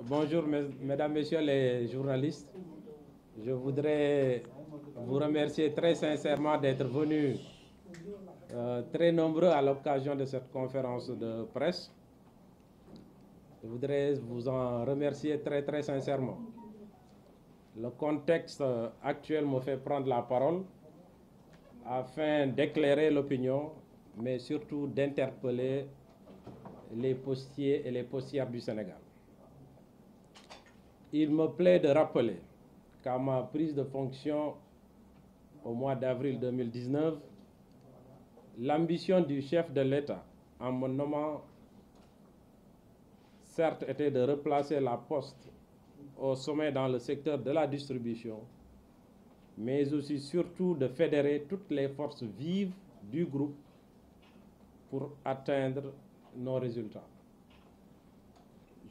Bonjour, mesdames, messieurs les journalistes. Je voudrais vous remercier très sincèrement d'être venus très nombreux à l'occasion de cette conférence de presse. Je voudrais vous en remercier très sincèrement. Le contexte actuel me fait prendre la parole afin d'éclairer l'opinion, mais surtout d'interpeller les postiers et les postières du Sénégal. Il me plaît de rappeler qu'à ma prise de fonction au mois d'avril 2019, l'ambition du chef de l'État en me nommant certes était de replacer la Poste au sommet dans le secteur de la distribution, mais aussi surtout de fédérer toutes les forces vives du groupe pour atteindre nos résultats.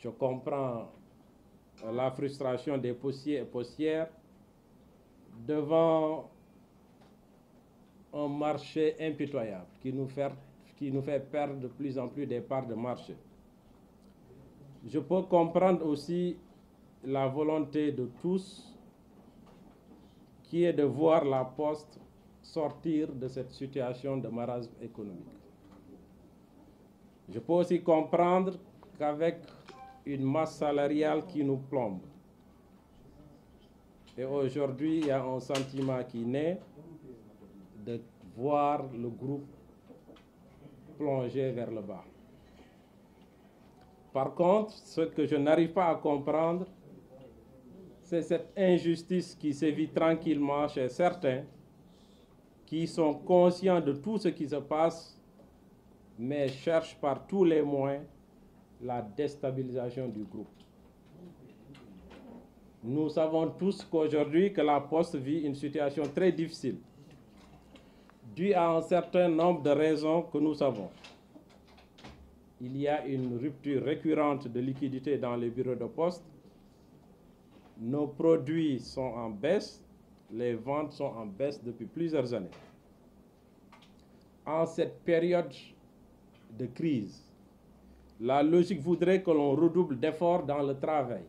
Je comprends la frustration des postiers et postières devant un marché impitoyable qui nous fait perdre de plus en plus des parts de marché. Je peux comprendre aussi la volonté de tous qui est de voir la Poste sortir de cette situation de marasme économique. Je peux aussi comprendre qu'avec une masse salariale qui nous plombe, et aujourd'hui il y a un sentiment qui naît de voir le groupe plonger vers le bas. Par contre, ce que je n'arrive pas à comprendre, c'est cette injustice qui sévit tranquillement chez certains qui sont conscients de tout ce qui se passe, mais cherchent par tous les moyens la déstabilisation du groupe. Nous savons tous qu'aujourd'hui, que la Poste vit une situation très difficile, due à un certain nombre de raisons que nous savons. Il y a une rupture récurrente de liquidité dans les bureaux de poste. Nos produits sont en baisse, les ventes sont en baisse depuis plusieurs années. En cette période de crise, la logique voudrait que l'on redouble d'efforts dans le travail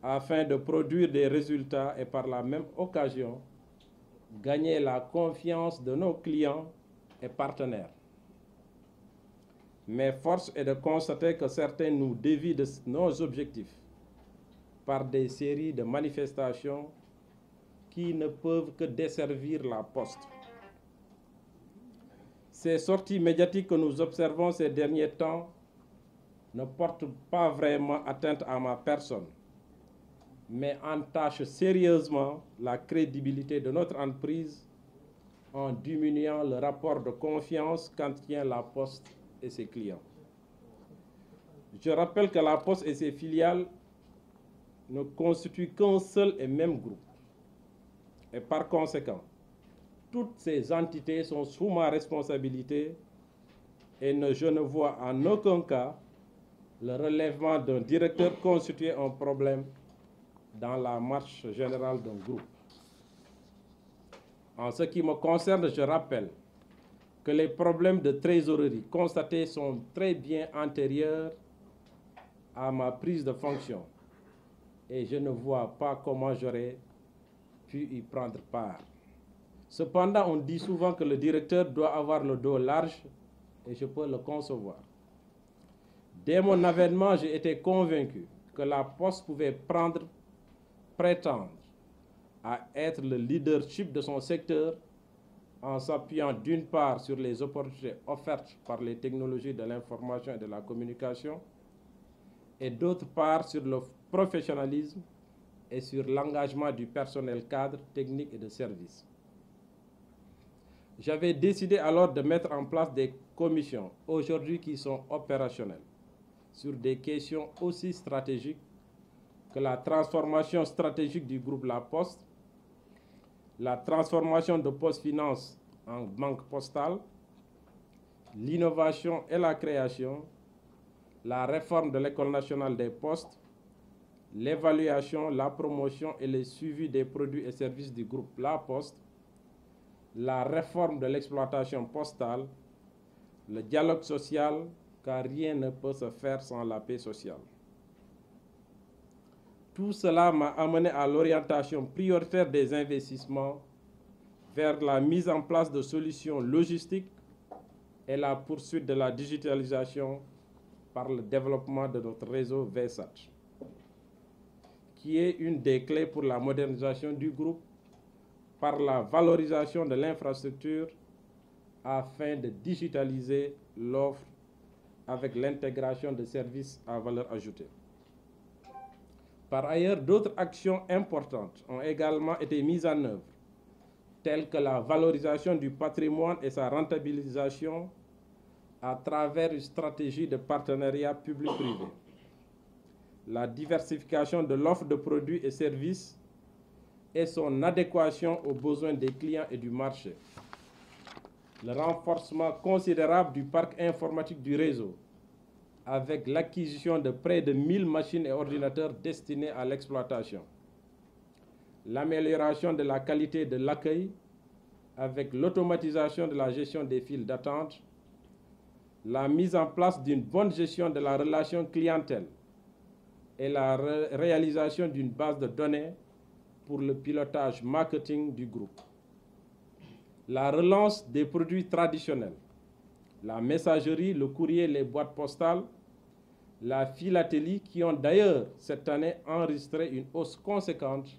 afin de produire des résultats et par la même occasion gagner la confiance de nos clients et partenaires. Mais force est de constater que certains nous dévient de nos objectifs par des séries de manifestations qui ne peuvent que desservir la Poste. Ces sorties médiatiques que nous observons ces derniers temps ne portent pas vraiment atteinte à ma personne, mais entachent sérieusement la crédibilité de notre entreprise en diminuant le rapport de confiance qu'entretient la Poste et ses clients. Je rappelle que la Poste et ses filiales ne constituent qu'un seul et même groupe. Et par conséquent, toutes ces entités sont sous ma responsabilité et je ne vois en aucun cas le relèvement d'un directeur constituer un problème dans la marche générale d'un groupe. En ce qui me concerne, je rappelle que les problèmes de trésorerie constatés sont très bien antérieurs à ma prise de fonction et je ne vois pas comment j'aurais pu y prendre part. Cependant, on dit souvent que le directeur doit avoir le dos large et je peux le concevoir. Dès mon avènement, j'ai été convaincu que la Poste pouvait prétendre à être le leadership de son secteur en s'appuyant d'une part sur les opportunités offertes par les technologies de l'information et de la communication et d'autre part sur le professionnalisme et sur l'engagement du personnel cadre, technique et de service. J'avais décidé alors de mettre en place des commissions aujourd'hui qui sont opérationnelles sur des questions aussi stratégiques que la transformation stratégique du groupe La Poste, la transformation de Poste Finance en banque postale, l'innovation et la création, la réforme de l'École nationale des postes, l'évaluation, la promotion et le suivi des produits et services du groupe La Poste, la réforme de l'exploitation postale, le dialogue social, car rien ne peut se faire sans la paix sociale. Tout cela m'a amené à l'orientation prioritaire des investissements vers la mise en place de solutions logistiques et la poursuite de la digitalisation par le développement de notre réseau VSAT, qui est une des clés pour la modernisation du groupe par la valorisation de l'infrastructure afin de digitaliser l'offre avec l'intégration de services à valeur ajoutée. Par ailleurs, d'autres actions importantes ont également été mises en œuvre, telles que la valorisation du patrimoine et sa rentabilisation à travers une stratégie de partenariat public-privé, la diversification de l'offre de produits et services et son adéquation aux besoins des clients et du marché, le renforcement considérable du parc informatique du réseau, avec l'acquisition de près de 1000 machines et ordinateurs destinés à l'exploitation, l'amélioration de la qualité de l'accueil avec l'automatisation de la gestion des files d'attente, la mise en place d'une bonne gestion de la relation clientèle et la réalisation d'une base de données pour le pilotage marketing du groupe, la relance des produits traditionnels, la messagerie, le courrier, les boîtes postales, la philatélie qui ont d'ailleurs cette année enregistré une hausse conséquente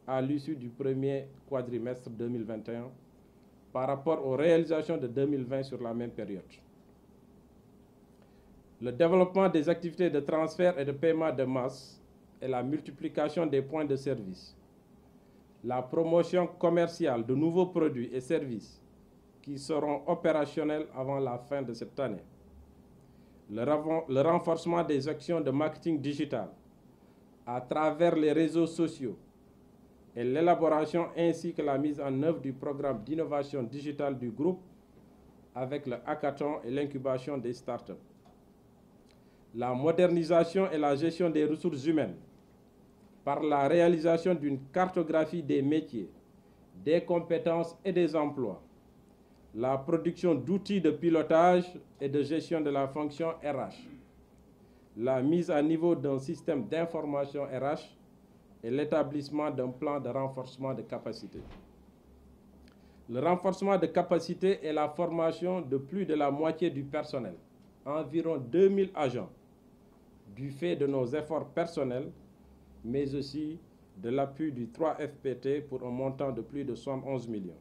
à l'issue du premier quadrimestre 2021 par rapport aux réalisations de 2020 sur la même période. Le développement des activités de transfert et de paiement de masse et la multiplication des points de service, la promotion commerciale de nouveaux produits et services qui seront opérationnels avant la fin de cette année, le renforcement des actions de marketing digital à travers les réseaux sociaux et l'élaboration ainsi que la mise en œuvre du programme d'innovation digitale du groupe avec le hackathon et l'incubation des startups, la modernisation et la gestion des ressources humaines par la réalisation d'une cartographie des métiers, des compétences et des emplois, la production d'outils de pilotage et de gestion de la fonction RH, la mise à niveau d'un système d'information RH et l'établissement d'un plan de renforcement de capacités. Le renforcement de capacités et la formation de plus de la moitié du personnel, environ 2000 agents, du fait de nos efforts personnels, mais aussi de l'appui du 3FPT pour un montant de plus de 71 millions.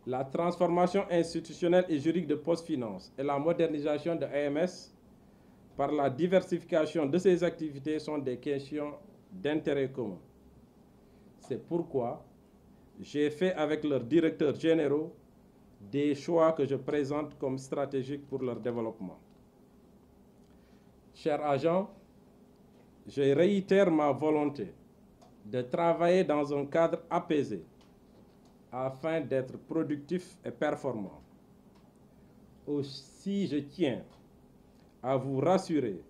La transformation institutionnelle et juridique de PostFinance et la modernisation de AMS par la diversification de ses activités sont des questions d'intérêt commun. C'est pourquoi j'ai fait avec leurs directeurs généraux des choix que je présente comme stratégiques pour leur développement. Chers agents, je réitère ma volonté de travailler dans un cadre apaisé afin d'être productif et performant. Aussi, je tiens à vous rassurer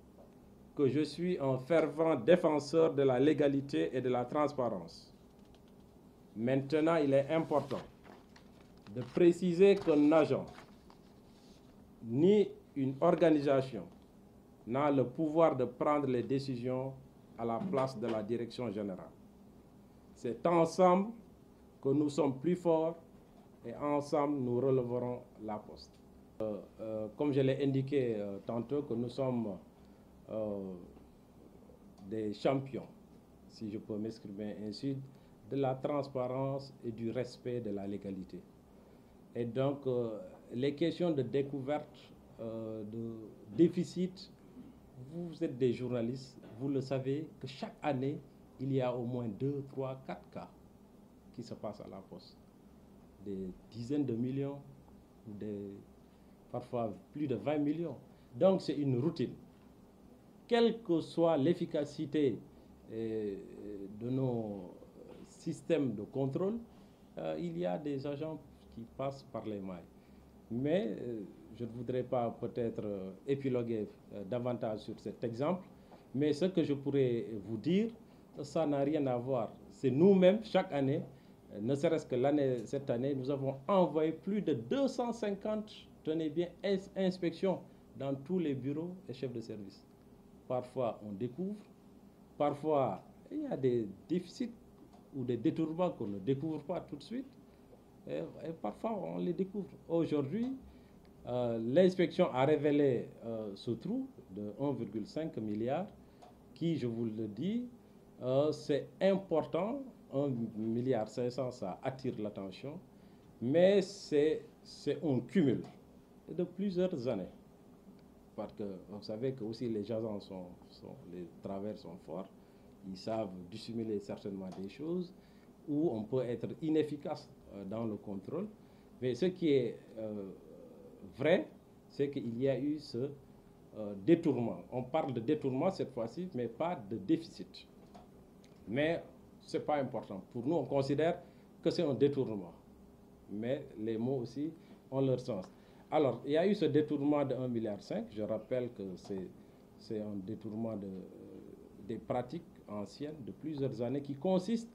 que je suis un fervent défenseur de la légalité et de la transparence. Maintenant, il est important de préciser qu'un agent ni une organisation n'a le pouvoir de prendre les décisions à la place de la direction générale. C'est ensemble que nous sommes plus forts et ensemble nous relèverons la poste. Comme je l'ai indiqué tantôt, que nous sommes des champions, si je peux m'exprimer ainsi, de la transparence et du respect de la légalité. Et donc, les questions de découverte, de déficit, vous êtes des journalistes, vous le savez que chaque année, il y a au moins 2, 3, 4 cas qui se passent à la poste. Des dizaines de millions, parfois plus de 20 millions. Donc c'est une routine. Quelle que soit l'efficacité de nos systèmes de contrôle, il y a des agents qui passent par les mailles. Mais je ne voudrais pas peut-être épiloguer davantage sur cet exemple, mais ce que je pourrais vous dire, ça n'a rien à voir. C'est nous-mêmes, chaque année, ne serait-ce que cette année, nous avons envoyé plus de 250, tenez bien, inspections dans tous les bureaux et chefs de service. Parfois, on découvre, parfois, il y a des déficits ou des détournements qu'on ne découvre pas tout de suite. Et parfois, on les découvre. Aujourd'hui, l'inspection a révélé ce trou de 1,5 milliard qui, je vous le dis, c'est important. 1,5 milliard, ça attire l'attention, mais c'est un cumul de plusieurs années. Parce que vous savez que aussi les agents les travers sont forts, ils savent dissimuler certainement des choses où on peut être inefficace dans le contrôle. Mais ce qui est vrai, c'est qu'il y a eu ce détournement. On parle de détournement cette fois-ci, mais pas de déficit. Mais ce n'est pas important. Pour nous, on considère que c'est un détournement. Mais les mots aussi ont leur sens. Alors, il y a eu ce détournement de 1,5 milliard. Je rappelle que c'est un détournement des pratiques anciennes de plusieurs années qui consiste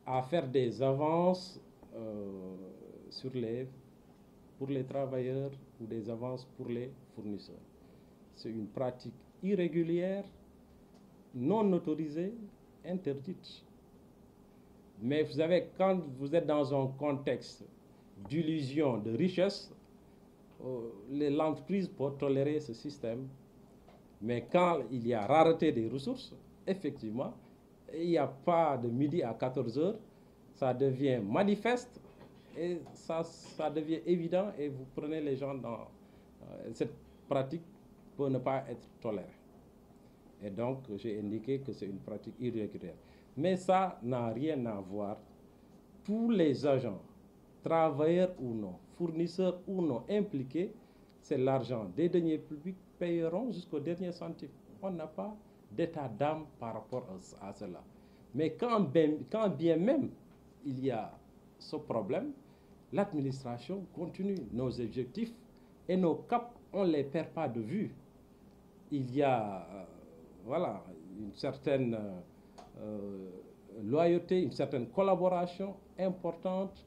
à faire des avances pour les travailleurs ou des avances pour les fournisseurs. C'est une pratique irrégulière, non autorisée, interdite. Mais vous savez, quand vous êtes dans un contexte d'illusion, de richesse, l'entreprise peut tolérer ce système. Mais quand il y a rareté des ressources, effectivement, il n'y a pas de midi à 14 heures, ça devient manifeste et ça devient évident et vous prenez les gens dans cette pratique pour ne pas être tolérée. Et donc, j'ai indiqué que c'est une pratique irrégulière. Mais ça n'a rien à voir. Tous les agents, travailleurs ou non, fournisseurs ou non impliqués, c'est l'argent des deniers publics payeront jusqu'au dernier centime. On n'a pas d'état d'âme par rapport à cela. Mais quand bien même il y a ce problème, l'administration continue nos objectifs et nos caps, on ne les perd pas de vue. Il y a voilà, une certaine loyauté, une certaine collaboration importante.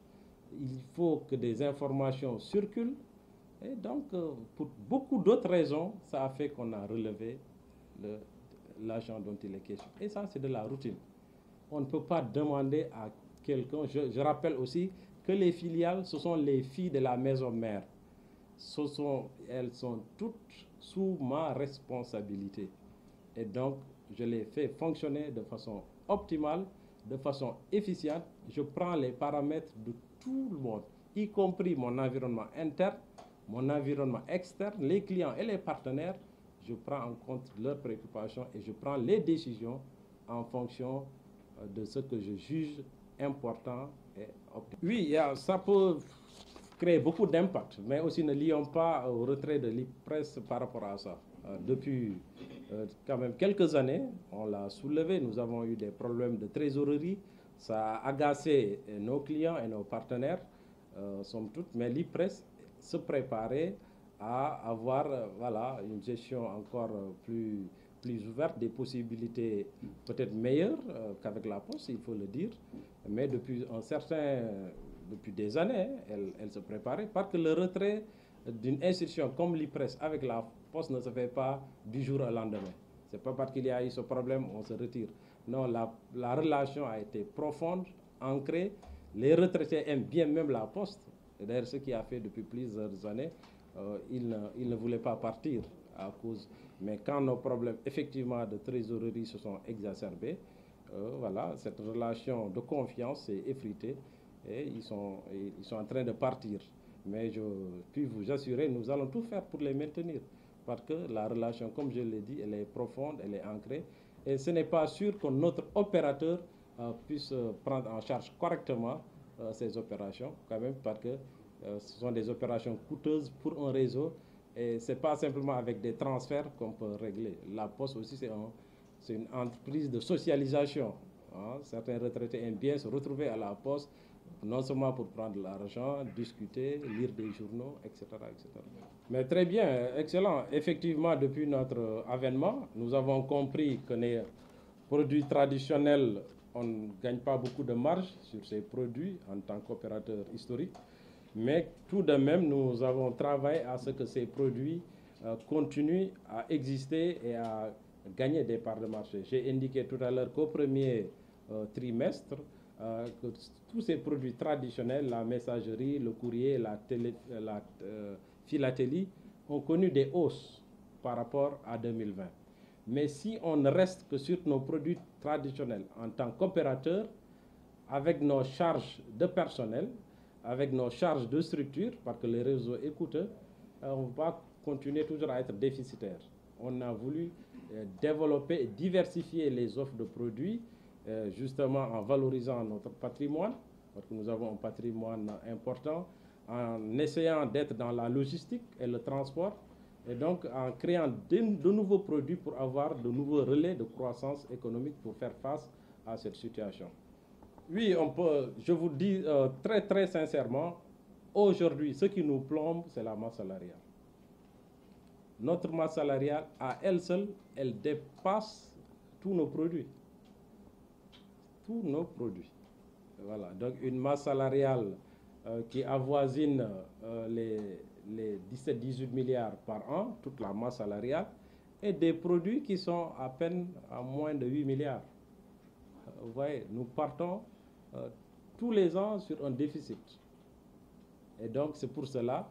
Il faut que des informations circulent. Et donc, pour beaucoup d'autres raisons, ça a fait qu'on a relevé l'argent dont il est question. Et ça, c'est de la routine. On ne peut pas demander à quelqu'un... Je rappelle aussi que les filiales, ce sont les filles de la maison mère. Elles sont toutes sous ma responsabilité. Et donc, je les fais fonctionner de façon optimale, de façon efficiente. Je prends les paramètres de tout le monde, y compris mon environnement interne, mon environnement externe, les clients et les partenaires. Je prends en compte leurs préoccupations et je prends les décisions en fonction de ce que je juge important et optimal. Oui, ça peut créer beaucoup d'impact, mais aussi ne lions pas au retrait de l'IPRES par rapport à ça. Depuis quand même quelques années, on l'a soulevé, nous avons eu des problèmes de trésorerie, ça a agacé nos clients et nos partenaires, somme toute, mais l'IPRES se préparait à avoir voilà, une gestion encore plus ouverte, des possibilités peut-être meilleures qu'avec la Poste, il faut le dire, mais depuis des années, elle se préparait, parce que le retrait d'une institution comme l'IPRES avec la Poste ne se fait pas du jour au lendemain. Ce n'est pas parce qu'il y a eu ce problème on se retire. Non, la relation a été profonde, ancrée. Les retraités aiment bien même la Poste. D'ailleurs, ce qui a fait depuis plusieurs années, ils ne voulaient pas partir à cause. Mais quand nos problèmes effectivement de trésorerie se sont exacerbés, voilà, cette relation de confiance s'est effritée et ils sont en train de partir. Mais je puis vous assurer, nous allons tout faire pour les maintenir. Parce que la relation, comme je l'ai dit, elle est profonde, elle est ancrée. Et ce n'est pas sûr que notre opérateur puisse prendre en charge correctement ces opérations, quand même, parce que ce sont des opérations coûteuses pour un réseau. Et ce n'est pas simplement avec des transferts qu'on peut régler. La Poste aussi, c'est une entreprise de socialisation. Hein. Certains retraités aiment bien se retrouver à la Poste, non seulement pour prendre de l'argent, discuter, lire des journaux, etc., etc. Mais très bien, excellent. Effectivement, depuis notre avènement, nous avons compris que les produits traditionnels, on ne gagne pas beaucoup de marge sur ces produits en tant qu'opérateur historique. Mais tout de même, nous avons travaillé à ce que ces produits continuent à exister et à gagner des parts de marché. J'ai indiqué tout à l'heure qu'au premier trimestre, que tous ces produits traditionnels, la messagerie, le courrier, la philatélie, ont connu des hausses par rapport à 2020. Mais si on ne reste que sur nos produits traditionnels en tant qu'opérateur, avec nos charges de personnel, avec nos charges de structure, parce que le réseau est coûteux, on va continuer toujours à être déficitaire. On a voulu développer et diversifier les offres de produits, justement en valorisant notre patrimoine, parce que nous avons un patrimoine important, en essayant d'être dans la logistique et le transport, et donc en créant de nouveaux produits pour avoir de nouveaux relais de croissance économique pour faire face à cette situation. Oui, on peut, je vous dis très sincèrement, aujourd'hui, ce qui nous plombe, c'est la masse salariale. Notre masse salariale, à elle seule, elle dépasse tous nos produits. Tous nos produits. Voilà, donc une masse salariale qui avoisine les 17-18 milliards par an, toute la masse salariale, et des produits qui sont à peine à moins de 8 milliards. Vous voyez, nous partons tous les ans sur un déficit. Et donc, c'est pour cela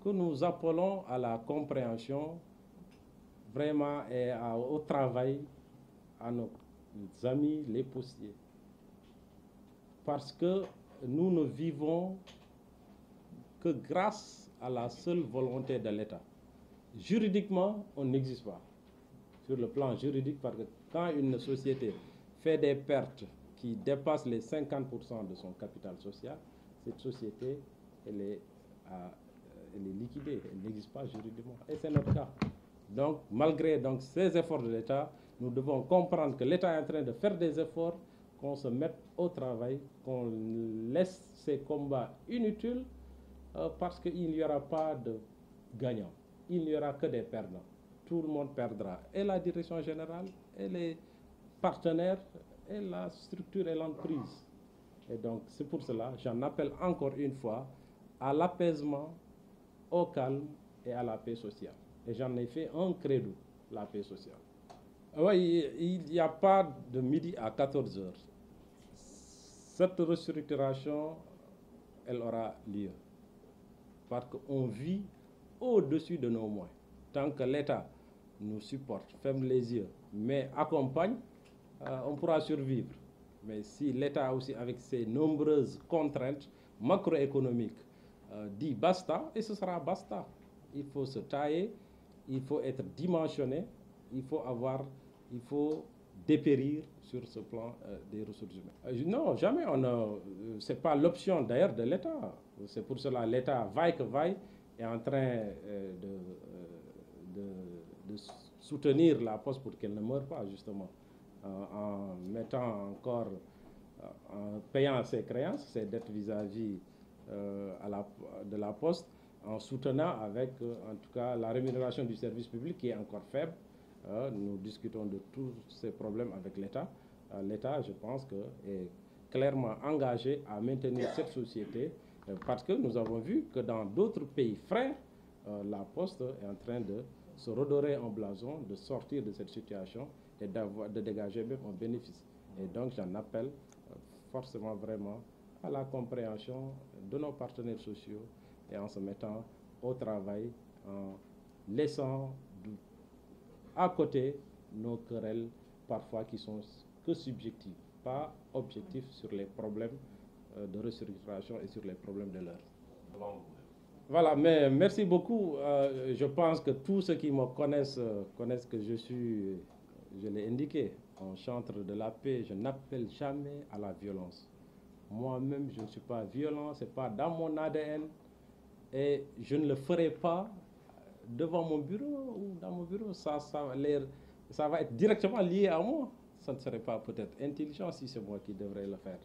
que nous appelons à la compréhension vraiment et au travail à nos amis les postiers. Parce que nous ne vivons que grâce à la seule volonté de l'État. Juridiquement, on n'existe pas. Sur le plan juridique, parce que quand une société fait des pertes qui dépassent les 50% de son capital social, cette société, elle est liquidée, elle n'existe pas juridiquement. Et c'est notre cas. Donc, malgré ces efforts de l'État, nous devons comprendre que l'État est en train de faire des efforts, qu'on se mette au travail, qu'on laisse ces combats inutiles, parce qu'il n'y aura pas de gagnants. Il n'y aura que des perdants. Tout le monde perdra. Et la direction générale, et les partenaires, et la structure et l'entreprise. Et donc, c'est pour cela, j'en appelle encore une fois à l'apaisement, au calme et à la paix sociale. Et j'en ai fait un credo, la paix sociale. Oui, il n'y a pas de midi à 14 heures. Cette restructuration, elle aura lieu. Parce qu'on vit au-dessus de nos moyens. Tant que l'État nous supporte, ferme les yeux, mais accompagne, on pourra survivre. Mais si l'État aussi, avec ses nombreuses contraintes macroéconomiques, dit basta, et ce sera basta. Il faut se tailler, il faut être dimensionné, il faut dépérir sur ce plan des ressources humaines. Non, jamais. Ce n'est pas l'option d'ailleurs de l'État. C'est pour cela que l'État, vaille que vaille, est en train de soutenir la Poste pour qu'elle ne meure pas, justement, en mettant encore, en payant ses créances, ses dettes vis-à-vis de la Poste, en soutenant avec, en tout cas, la rémunération du service public qui est encore faible. Nous discutons de tous ces problèmes avec l'État. L'État, je pense, est clairement engagé à maintenir cette société parce que nous avons vu que dans d'autres pays frères, la Poste est en train de se redorer en blason, de sortir de cette situation et de dégager même un bénéfice. Et donc, j'en appelle forcément vraiment à la compréhension de nos partenaires sociaux et en se mettant au travail, en laissant à côté nos querelles parfois qui sont que subjectives, pas objectifs sur les problèmes de restructuration et sur les problèmes de l'heure. Voilà, mais merci beaucoup. Je pense que tous ceux qui me connaissent connaissent que je l'ai indiqué, un chantre de la paix. Je n'appelle jamais à la violence. Moi-même, je ne suis pas violent, ce n'est pas dans mon ADN et je ne le ferai pas devant mon bureau ou dans mon bureau. Ça va être directement lié à moi. Ça ne serait pas peut-être intelligent si c'est moi qui devrais le faire.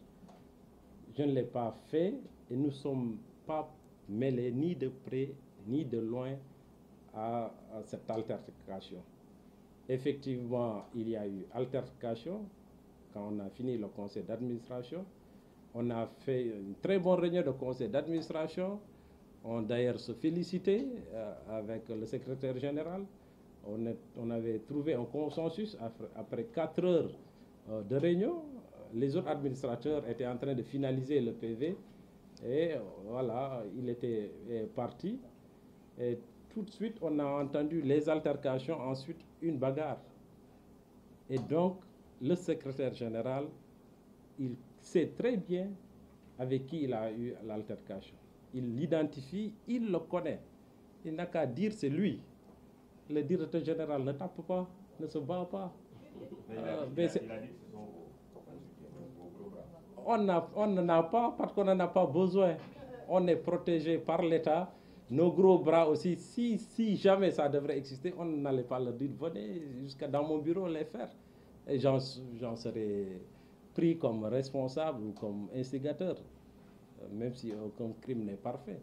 Je ne l'ai pas fait et nous ne sommes pas mêlés ni de près ni de loin à cette altercation. Effectivement, il y a eu altercation quand on a fini le conseil d'administration. On a fait une très bonne réunion de conseil d'administration. On d'ailleurs se félicité avec le secrétaire général. on avait trouvé un consensus après 4 heures de réunion. Les autres administrateurs étaient en train de finaliser le PV et voilà, il était parti. Et tout de suite, on a entendu les altercations, ensuite une bagarre. Et donc, le secrétaire général, il sait très bien avec qui il a eu l'altercation. Il l'identifie, il le connaît. Il n'a qu'à dire c'est lui. Le directeur général ne tape pas, ne se bat pas. Il a dit que ce sont vos bras. On n'en a pas parce qu'on n'en a pas besoin. On est protégé par l'État. Nos gros bras aussi, si jamais ça devrait exister, on n'allait pas leur dire venez jusqu'à dans mon bureau les faire. Et j'en serais pris comme responsable ou comme instigateur, même si aucun crime n'est parfait.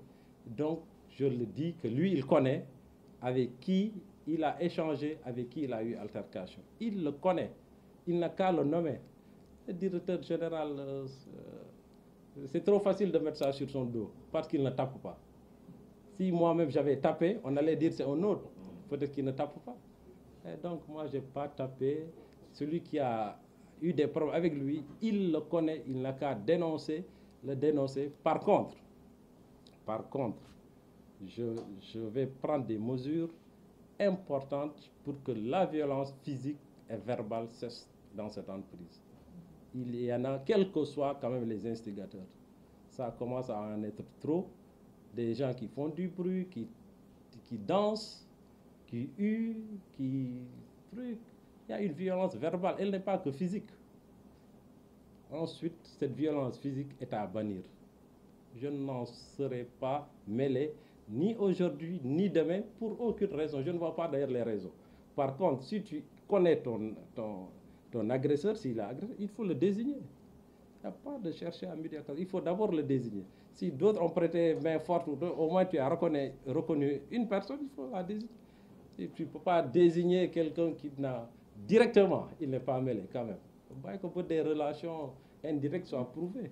Donc, je le dis que lui, il connaît avec qui il a échangé, avec qui il a eu altercation. Il le connaît. Il n'a qu'à le nommer. Le directeur général, c'est trop facile de mettre ça sur son dos parce qu'il ne tape pas. Si moi-même j'avais tapé, on allait dire c'est un autre. Peut-être qu'il ne tape pas. Et donc, moi, je n'ai pas tapé. Celui qui a eu des problèmes avec lui, il le connaît, il n'a qu'à le dénoncer. Par contre, je vais prendre des mesures importantes pour que la violence physique et verbale cesse dans cette entreprise. Il y en a, quels que soient quand même les instigateurs. Ça commence à en être trop. Des gens qui font du bruit, qui dansent, qui huent, qui truquent. Il y a une violence verbale, elle n'est pas que physique. Ensuite, cette violence physique est à bannir. Je n'en serai pas mêlé, ni aujourd'hui, ni demain, pour aucune raison. Je ne vois pas d'ailleurs les raisons. Par contre, si tu connais ton agresseur, s'il a agressé, il faut le désigner. Il n'y a pas de chercher à midi à 14. Il faut d'abord le désigner. Si d'autres ont prêté main forte, au moins tu as reconnu une personne, il faut la désigner. Et tu ne peux pas désigner quelqu'un qui n'a directement, il n'est pas mêlé quand même. Il faut que des relations indirectes soient prouvées.